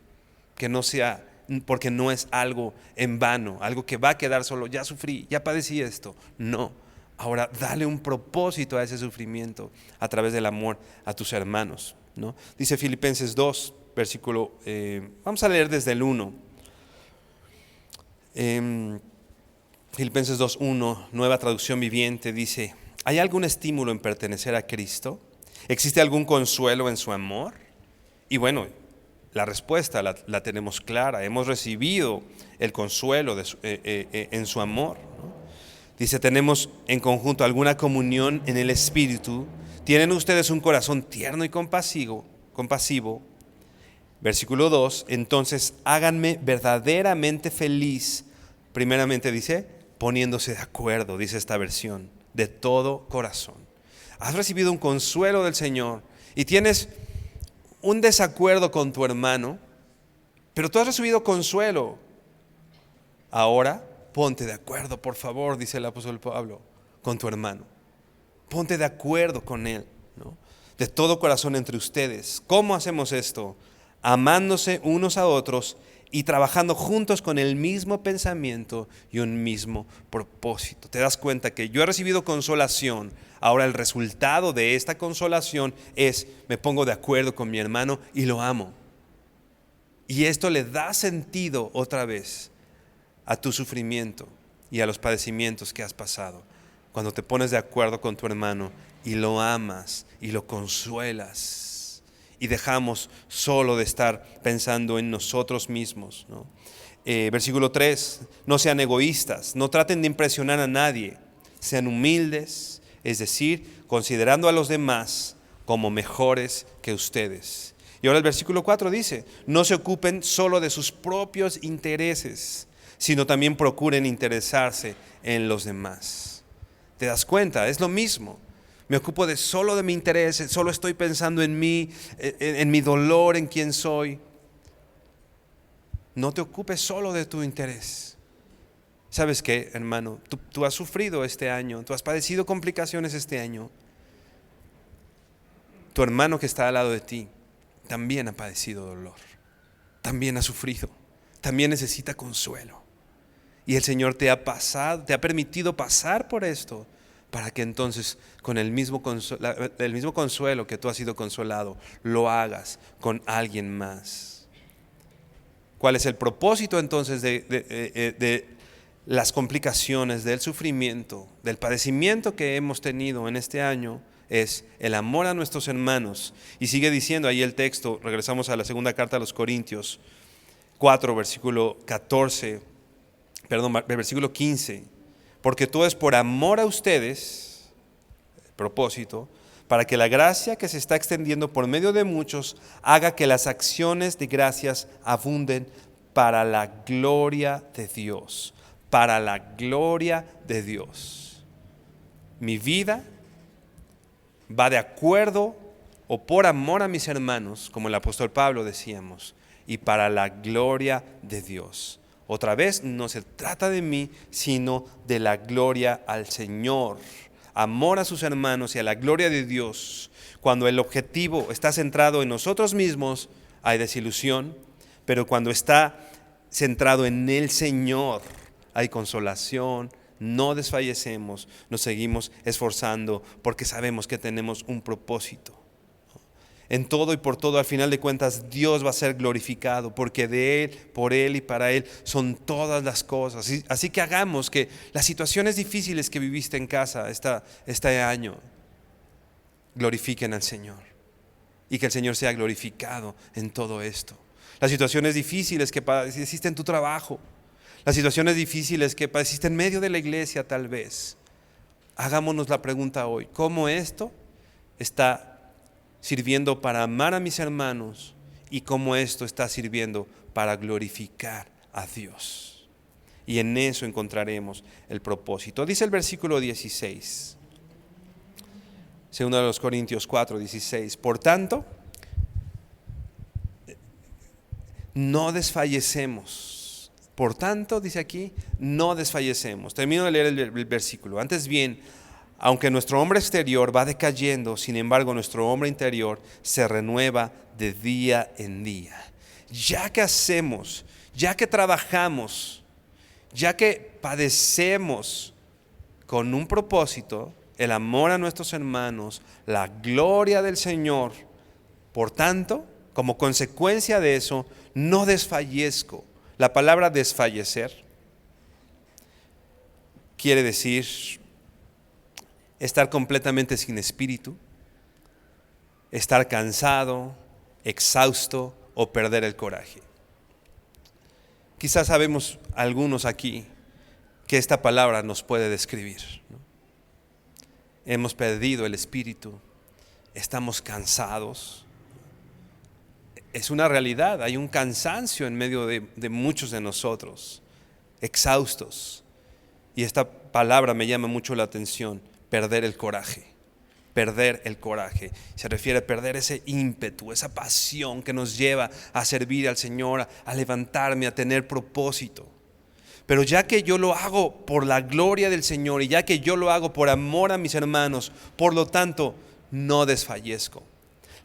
que no sea, porque no es algo en vano, algo que va a quedar solo, ya sufrí, ya padecí esto. No, ahora dale un propósito a ese sufrimiento a través del amor a tus hermanos, ¿no? Dice Filipenses 2, versículo, vamos a leer desde el 1. Filipenses 2:1, nueva traducción viviente, dice: ¿hay algún estímulo en pertenecer a Cristo? ¿Existe algún consuelo en su amor? Y bueno, la respuesta la tenemos clara. Hemos recibido el consuelo en su amor, ¿no? Dice, tenemos en conjunto alguna comunión en el Espíritu. ¿Tienen ustedes un corazón tierno y compasivo? Versículo 2, entonces háganme verdaderamente feliz. Primeramente dice, poniéndose de acuerdo, dice esta versión, de todo corazón. Has recibido un consuelo del Señor y tienes un desacuerdo con tu hermano, pero tú has recibido consuelo. Ahora ponte de acuerdo, por favor, dice el apóstol Pablo, con tu hermano. Ponte de acuerdo con él, ¿no? De todo corazón entre ustedes. ¿Cómo hacemos esto? Amándose unos a otros y trabajando juntos con el mismo pensamiento y un mismo propósito. Te das cuenta que yo he recibido consolación. Ahora el resultado de esta consolación es, me pongo de acuerdo con mi hermano y lo amo. Y esto le da sentido otra vez a tu sufrimiento y a los padecimientos que has pasado. Cuando te pones de acuerdo con tu hermano y lo amas y lo consuelas. Y dejamos solo de estar pensando en nosotros mismos, ¿no? Versículo 3, no sean egoístas, no traten de impresionar a nadie, sean humildes, es decir, considerando a los demás como mejores que ustedes. Y ahora el versículo 4 dice, no se ocupen solo de sus propios intereses, sino también procuren interesarse en los demás. ¿Te das cuenta? Es lo mismo. Me ocupo solo de mi interés, solo estoy pensando en mí, en mi dolor, en quién soy. No te ocupes solo de tu interés. ¿Sabes qué, hermano? Tú has sufrido este año, tú has padecido complicaciones este año. Tu hermano que está al lado de ti también ha padecido dolor, también ha sufrido, también necesita consuelo. Y el Señor te ha permitido pasar por esto, para que entonces con el mismo consuelo que tú has sido consolado, lo hagas con alguien más. ¿Cuál es el propósito entonces de las complicaciones del sufrimiento, del padecimiento que hemos tenido en este año, es el amor a nuestros hermanos. Y sigue diciendo ahí el texto, regresamos a la segunda carta a los Corintios 4, versículo 15, porque todo es por amor a ustedes, el propósito, para que la gracia que se está extendiendo por medio de muchos haga que las acciones de gracias abunden para la gloria de Dios, para la gloria de Dios. Mi vida va de acuerdo o por amor a mis hermanos, como el apóstol Pablo decíamos, y para la gloria de Dios. Otra vez, no se trata de mí, sino de la gloria al Señor. Amor a sus hermanos y a la gloria de Dios. Cuando el objetivo está centrado en nosotros mismos, hay desilusión, pero cuando está centrado en el Señor, hay consolación. No desfallecemos, nos seguimos esforzando porque sabemos que tenemos un propósito. En todo y por todo, al final de cuentas, Dios va a ser glorificado, porque de Él, por Él y para Él son todas las cosas. Así que hagamos que las situaciones difíciles que viviste en casa este año glorifiquen al Señor, y que el Señor sea glorificado en todo esto. Las situaciones difíciles que padeciste en tu trabajo, las situaciones difíciles que padeciste en medio de la iglesia tal vez. Hagámonos la pregunta hoy: ¿cómo esto está sirviendo para amar a mis hermanos y cómo esto está sirviendo para glorificar a Dios? Y en eso encontraremos el propósito. Dice el versículo 16, segundo de los Corintios 4, 16: por tanto, no desfallecemos. Por tanto, dice aquí, no desfallecemos. Termino de leer el versículo. Antes bien, aunque nuestro hombre exterior va decayendo, sin embargo nuestro hombre interior se renueva de día en día. Ya que hacemos, ya que trabajamos, ya que padecemos con un propósito, el amor a nuestros hermanos, la gloria del Señor, por tanto, como consecuencia de eso, no desfallezco. La palabra desfallecer quiere decir estar completamente sin espíritu, estar cansado, exhausto o perder el coraje. Quizás sabemos algunos aquí que esta palabra nos puede describir, ¿no? Hemos perdido el espíritu, estamos cansados. Es una realidad, hay un cansancio en medio de muchos de nosotros, exhaustos. Y esta palabra me llama mucho la atención: perder el coraje. Perder el coraje. Se refiere a perder ese ímpetu, esa pasión que nos lleva a servir al Señor, a levantarme, a tener propósito. Pero ya que yo lo hago por la gloria del Señor y ya que yo lo hago por amor a mis hermanos, por lo tanto, no desfallezco.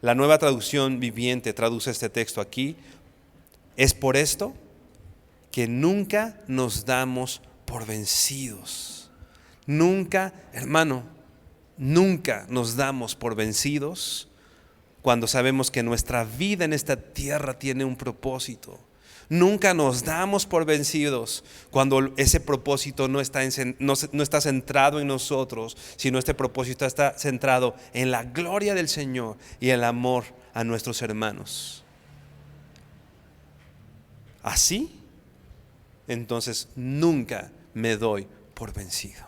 La Nueva Traducción Viviente traduce este texto aquí: es por esto que nunca nos damos por vencidos. Nunca, hermano, nunca nos damos por vencidos cuando sabemos que nuestra vida en esta tierra tiene un propósito. Nunca nos damos por vencidos cuando ese propósito no está centrado en nosotros, sino este propósito está centrado en la gloria del Señor y el amor a nuestros hermanos. Así, entonces nunca me doy por vencido.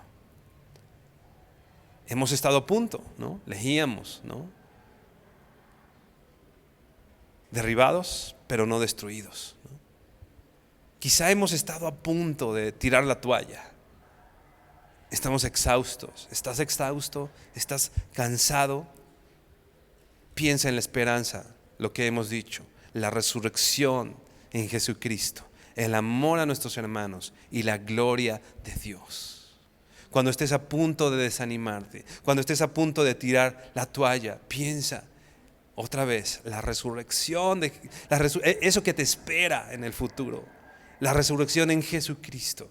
Hemos estado a punto, ¿no? Leíamos, ¿no? Derribados, pero no destruidos, ¿no? Quizá hemos estado a punto de tirar la toalla. Estamos exhaustos. ¿Estás exhausto? ¿Estás cansado? Piensa en la esperanza, lo que hemos dicho, la resurrección en Jesucristo, el amor a nuestros hermanos y la gloria de Dios. Cuando estés a punto de desanimarte, cuando estés a punto de tirar la toalla, piensa otra vez la resurrección, eso que te espera en el futuro, la resurrección en Jesucristo,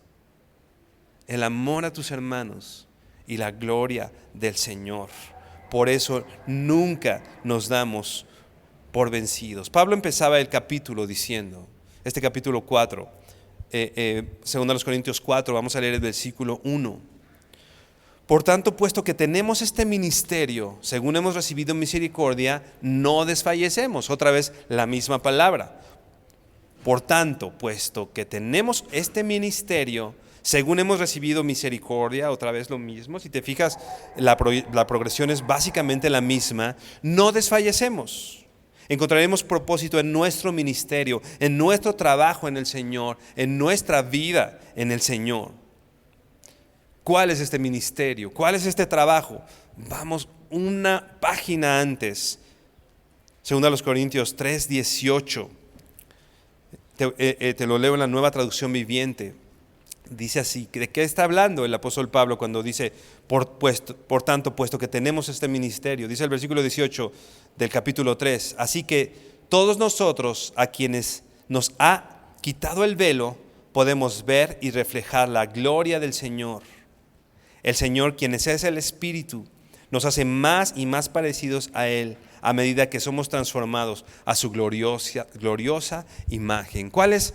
el amor a tus hermanos y la gloria del Señor. Por eso nunca nos damos por vencidos. Pablo empezaba el capítulo diciendo, este capítulo 4, 2 Corintios 4, vamos a leer el versículo 1. Por tanto, puesto que tenemos este ministerio, según hemos recibido misericordia, no desfallecemos. Otra vez la misma palabra. Por tanto, puesto que tenemos este ministerio, según hemos recibido misericordia, otra vez lo mismo. Si te fijas, la progresión es básicamente la misma. No desfallecemos. Encontraremos propósito en nuestro ministerio, en nuestro trabajo en el Señor, en nuestra vida en el Señor. ¿Cuál es este ministerio? ¿Cuál es este trabajo? Vamos una página antes. 2 Corintios 3:18. Te lo leo en la Nueva Traducción Viviente. Dice así, ¿de qué está hablando el apóstol Pablo cuando dice, por tanto, puesto que tenemos este ministerio? Dice el versículo 18 del capítulo 3, así que todos nosotros a quienes nos ha quitado el velo, podemos ver y reflejar la gloria del Señor. El Señor, quien es el Espíritu, nos hace más y más parecidos a Él a medida que somos transformados a su gloriosa imagen. ¿Cuál es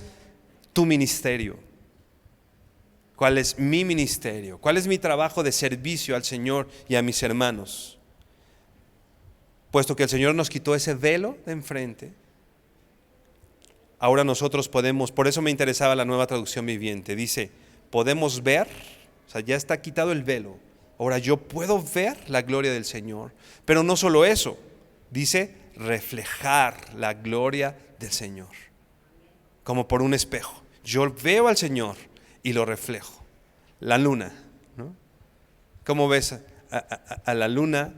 tu ministerio? ¿Cuál es mi ministerio? ¿Cuál es mi trabajo de servicio al Señor y a mis hermanos? Puesto que el Señor nos quitó ese velo de enfrente, ahora nosotros podemos, por eso me interesaba la Nueva Traducción Viviente, dice, podemos ver, o sea, ya está quitado el velo, ahora yo puedo ver la gloria del Señor, pero no solo eso, dice reflejar la gloria del Señor, como por un espejo. Yo veo al Señor y lo reflejo. La luna, ¿no? ¿Cómo ves a la luna?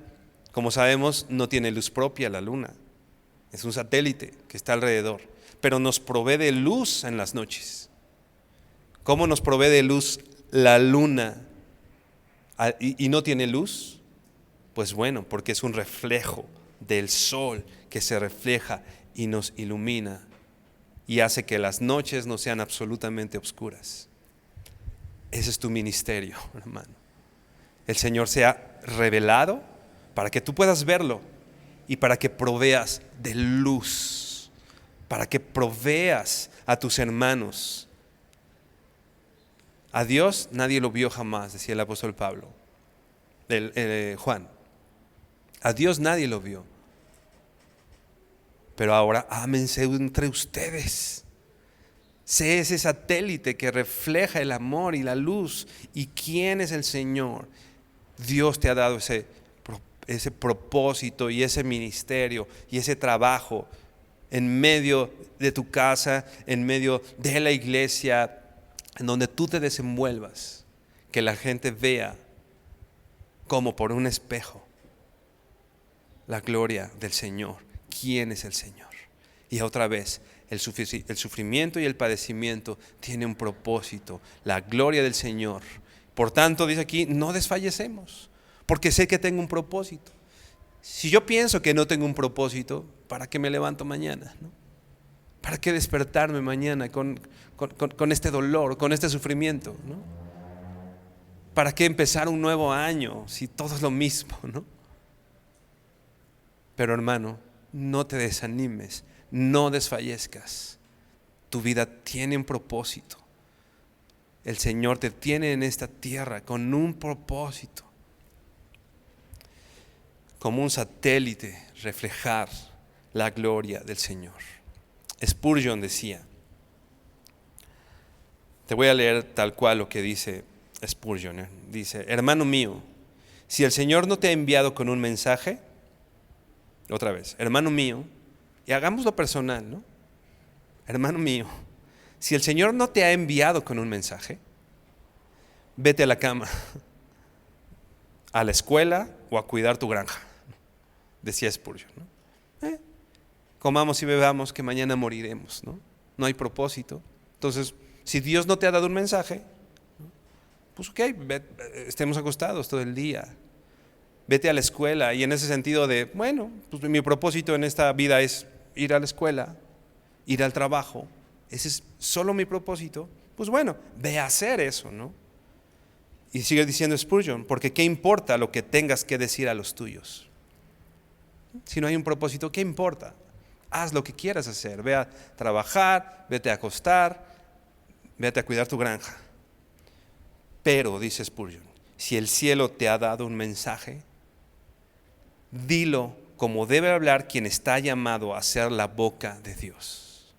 Como sabemos, no tiene luz propia la luna. Es un satélite que está alrededor, pero nos provee de luz en las noches. ¿Cómo nos provee de luz la luna y no tiene luz? Pues bueno, porque es un reflejo del sol que se refleja y nos ilumina y hace que las noches no sean absolutamente oscuras. Ese es tu ministerio, hermano. El Señor se ha revelado para que tú puedas verlo y para que proveas de luz, para que proveas a tus hermanos. A Dios nadie lo vio jamás, decía el apóstol Pablo, Juan. A Dios nadie lo vio. Pero ahora ámense entre ustedes. Sé ese satélite que refleja el amor y la luz. ¿Y quién es el Señor? Dios te ha dado ese propósito y ese ministerio y ese trabajo en medio de tu casa, en medio de la iglesia, en donde tú te desenvuelvas, que la gente vea como por un espejo la gloria del Señor. ¿Quién es el Señor? Y otra vez, el sufrimiento y el padecimiento tiene un propósito, la gloria del Señor. Por tanto, dice aquí, no desfallecemos, porque sé que tengo un propósito. Si yo pienso que no tengo un propósito, ¿para qué me levanto mañana? ¿No? ¿Para qué despertarme mañana con este dolor, con este sufrimiento? ¿No? ¿Para qué empezar un nuevo año si todo es lo mismo? ¿No? Pero hermano, no te desanimes, no desfallezcas. Tu vida tiene un propósito. El Señor te tiene en esta tierra con un propósito. Como un satélite, reflejar la gloria del Señor. Spurgeon decía, te voy a leer tal cual lo que dice Spurgeon. Dice, hermano mío, si el Señor no te ha enviado con un mensaje, otra vez, hermano mío, y hagámoslo personal, ¿no? Hermano mío, si el Señor no te ha enviado con un mensaje, vete a la cama, a la escuela o a cuidar tu granja, decía Spurgeon, ¿no? Comamos y bebamos que mañana moriremos, ¿no? No hay propósito. Entonces, si Dios no te ha dado un mensaje, pues ok, estemos acostados todo el día. Vete a la escuela y en ese sentido de, bueno, pues mi propósito en esta vida es ir a la escuela, ir al trabajo, ese es solo mi propósito, pues bueno, ve a hacer eso, ¿no? Y sigue diciendo Spurgeon, porque ¿qué importa lo que tengas que decir a los tuyos? Si no hay un propósito, ¿qué importa? Haz lo que quieras hacer, ve a trabajar, vete a acostar, Vete a cuidar tu granja. Pero, dice Spurgeon, si el cielo te ha dado un mensaje, dilo como debe hablar quien está llamado a ser la boca de Dios.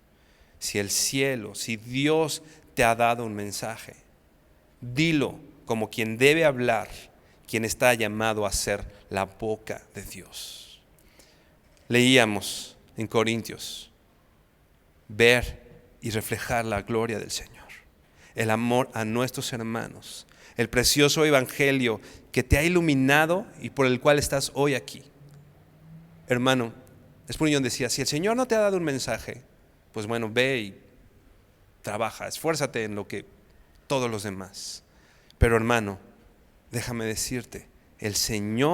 Si Dios te ha dado un mensaje, dilo como quien debe hablar quien está llamado a ser la boca de Dios. Leíamos en Corintios, ver y reflejar la gloria del Señor, el amor a nuestros hermanos, el precioso evangelio que te ha iluminado y por el cual estás hoy aquí. Hermano, Spurgeon decía, si el Señor no te ha dado un mensaje, pues bueno, ve y trabaja, esfuérzate en lo que todos los demás. Pero hermano, déjame decirte, el Señor